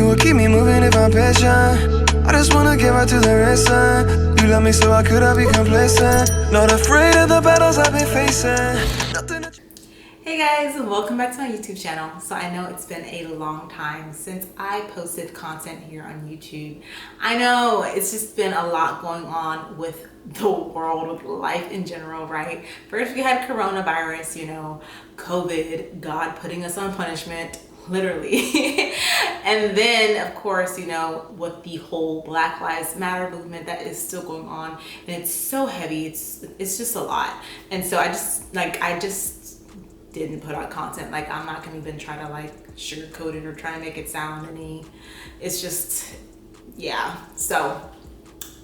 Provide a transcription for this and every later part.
will keep me moving if I'm patient. I just wanna give out to the racing. You love me so I could be complacent. Not afraid of the battles I've been facing. Nothing that Hey guys, and welcome back to my YouTube channel. So I know it's been a long time since I posted content here on YouTube. I know it's just been a lot going on with the world, with life in general, right? First we had coronavirus, COVID, God putting us on punishment, literally. And then of course, with the whole Black Lives Matter movement that is still going on, and it's so heavy, it's just a lot. And so I just didn't put out content. I'm not gonna even try to sugarcoat it or try to make it sound it's just, yeah.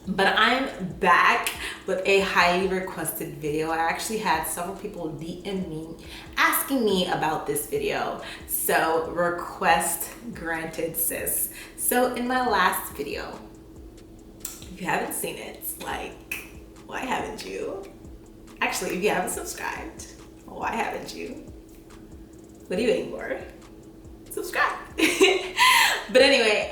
But I'm back with a highly requested video. I actually had several people DM me asking me about this video. So request granted, sis. So in my last video, if you haven't seen it, why haven't you? Actually, if you haven't subscribed, why haven't you? What are you waiting for? Subscribe. But anyway,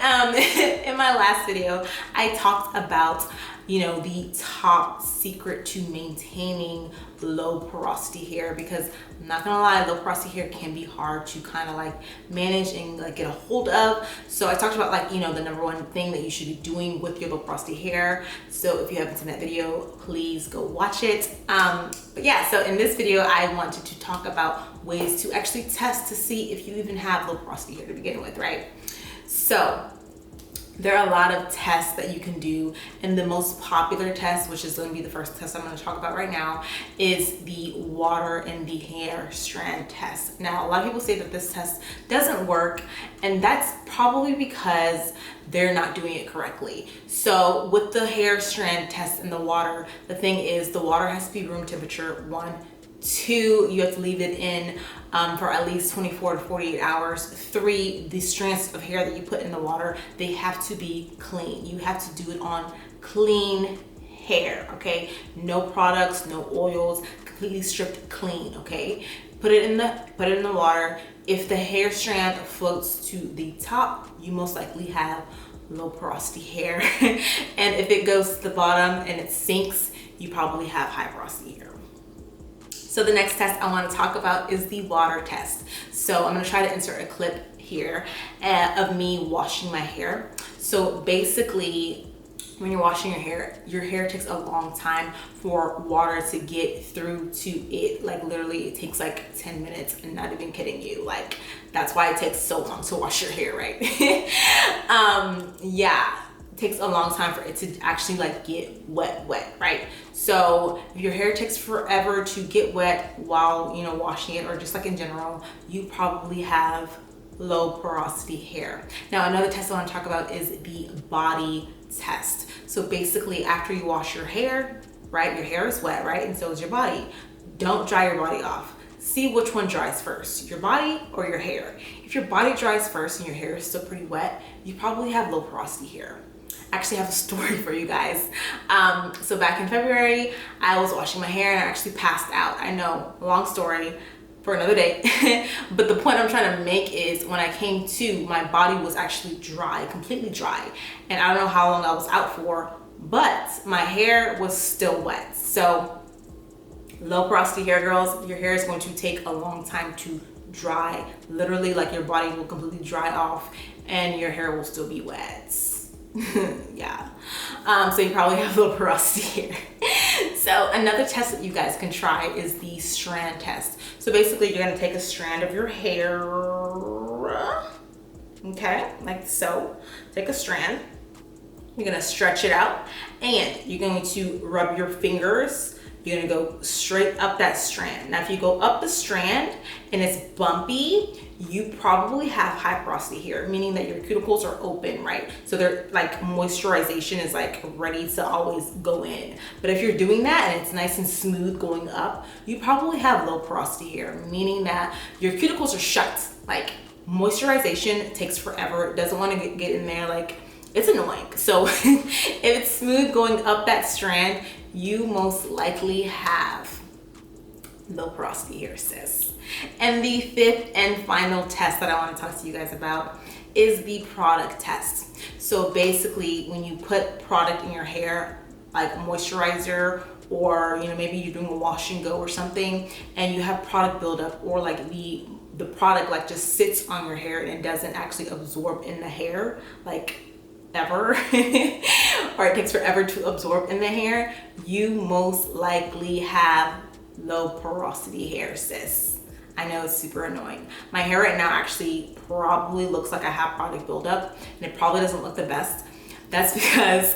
in my last video, I talked about, the top secret to maintaining low porosity hair, because I'm not gonna lie, low porosity hair can be hard to kind of manage and get a hold of. So I talked about the number one thing that you should be doing with your low porosity hair. So if you haven't seen that video, please go watch it. But yeah, so in this video, I wanted to talk about ways to actually test to see if you even have low porosity hair to begin with, right? So there are a lot of tests that you can do, and the most popular test, which is going to be the first test I'm going to talk about right now, is the water in the hair strand test. Now, a lot of people say that this test doesn't work, and that's probably because they're not doing it correctly. So with the hair strand test in the water, the thing is the water has to be room temperature, 1. 2, you have to leave it in for at least 24 to 48 hours. 3, the strands of hair that you put in the water, they have to be clean. You have to do it on clean hair, okay? No products, no oils, completely stripped clean, okay? Put it in the water. If the hair strand floats to the top, you most likely have low porosity hair. And if it goes to the bottom and it sinks, you probably have high porosity hair. So the next test I want to talk about is the water test. So I'm going to try to insert a clip here of me washing my hair. So basically, when you're washing your hair takes a long time for water to get through to it. Literally it takes 10 minutes, and not even kidding you. That's why it takes so long to wash your hair, right? Yeah. Takes a long time for it to actually get wet, right? So if your hair takes forever to get wet while washing it, or just in general, you probably have low porosity hair. Now, another test I want to talk about is the body test. So basically, after you wash your hair, right, your hair is wet, right, and so is your body. Don't dry your body off. See which one dries first, your body or your hair. If your body dries first and your hair is still pretty wet, you probably have low porosity hair. I actually have a story for you guys. So back in February, I was washing my hair and I actually passed out. I know, long story for another day. But the point I'm trying to make is when I came to, my body was actually dry, completely dry. And I don't know how long I was out for, but my hair was still wet. So low porosity hair, girls, your hair is going to take a long time to dry. Literally, your body will completely dry off and your hair will still be wet. Yeah. So you probably have low porosity hair. So another test that you guys can try is the strand test. So basically, you're going to take a strand of your hair, okay, like so. Take a strand, you're going to stretch it out, and you're going to rub your fingers. You're gonna go straight up that strand. Now, if you go up the strand and it's bumpy, you probably have high porosity hair, meaning that your cuticles are open, right? So they're moisturization is ready to always go in. But if you're doing that and it's nice and smooth going up, you probably have low porosity hair, meaning that your cuticles are shut. Moisturization takes forever. It doesn't want to get in there. It's annoying. So if it's smooth going up that strand, you most likely have low porosity hair, sis. And the fifth and final test that I want to talk to you guys about is the product test. So basically, when you put product in your hair, like moisturizer, or maybe you're doing a wash and go or something, and you have product buildup, or like the product like just sits on your hair and it doesn't actually absorb in the hair, like ever, or it takes forever to absorb in the hair, you most likely have low porosity hair, sis. I know it's super annoying. My hair right now actually probably looks like I have product buildup, and it probably doesn't look the best. That's because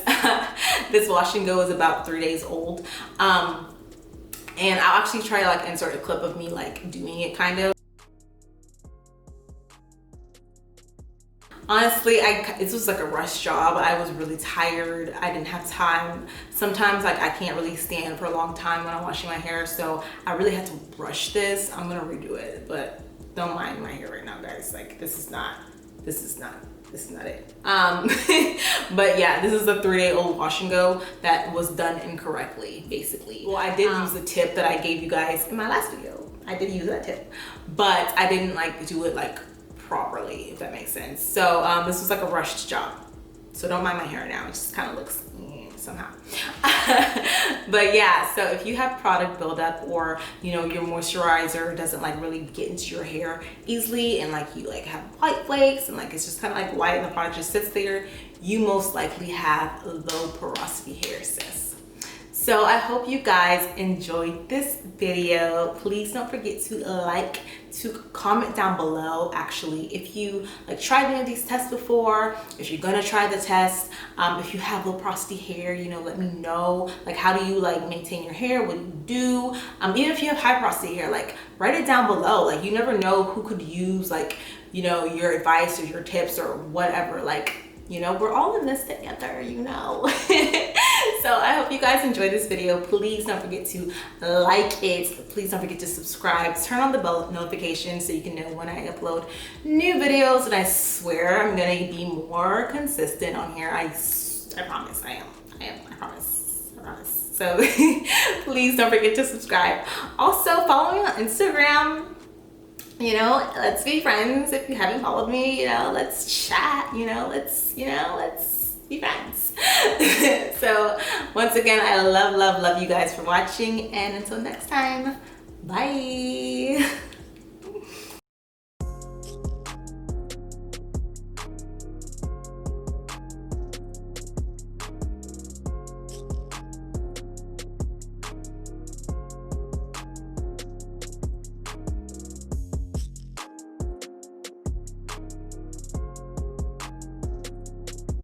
this wash and go is about 3 days old. And I'll actually try to like insert a clip of me like doing it kind of. Honestly, this was like a rush job. I was really tired. I didn't have time. Sometimes like I can't really stand for a long time when I'm washing my hair, so I really had to rush this. I'm gonna redo it, but don't mind my hair right now, guys. Like this is not it. But yeah, this is a 3-day-old wash and go that was done incorrectly, basically. Well, I did use the tip that I gave you guys in my last video. I did use that tip, but I didn't like do it like properly, if that makes sense. So this was like a rushed job, so don't mind my hair now. It just kind of looks somehow. But yeah, so if you have product buildup, or your moisturizer doesn't like really get into your hair easily, and like you like have white flakes and like it's just kind of like white and the product just sits there, you most likely have low porosity hair, sis. So I hope you guys enjoyed this video. Please don't forget to comment down below actually if you like tried any of these tests before, if you're gonna try the test, if you have low porosity hair, let me know, like how do you like maintain your hair, what do you do, even if you have high porosity hair, like write it down below. Like you never know who could use like your advice or your tips or whatever. Like we're all in this together, So I hope you guys enjoyed this video. Please don't forget to like it. Please don't forget to subscribe. Turn on the bell notification so you can know when I upload new videos. And I swear I'm gonna be more consistent on here. I promise I am. I promise. So please don't forget to subscribe. Also follow me on Instagram. Let's be friends. If you haven't followed me, let's chat, let's be friends. So once again, I love you guys for watching, and until next time, bye.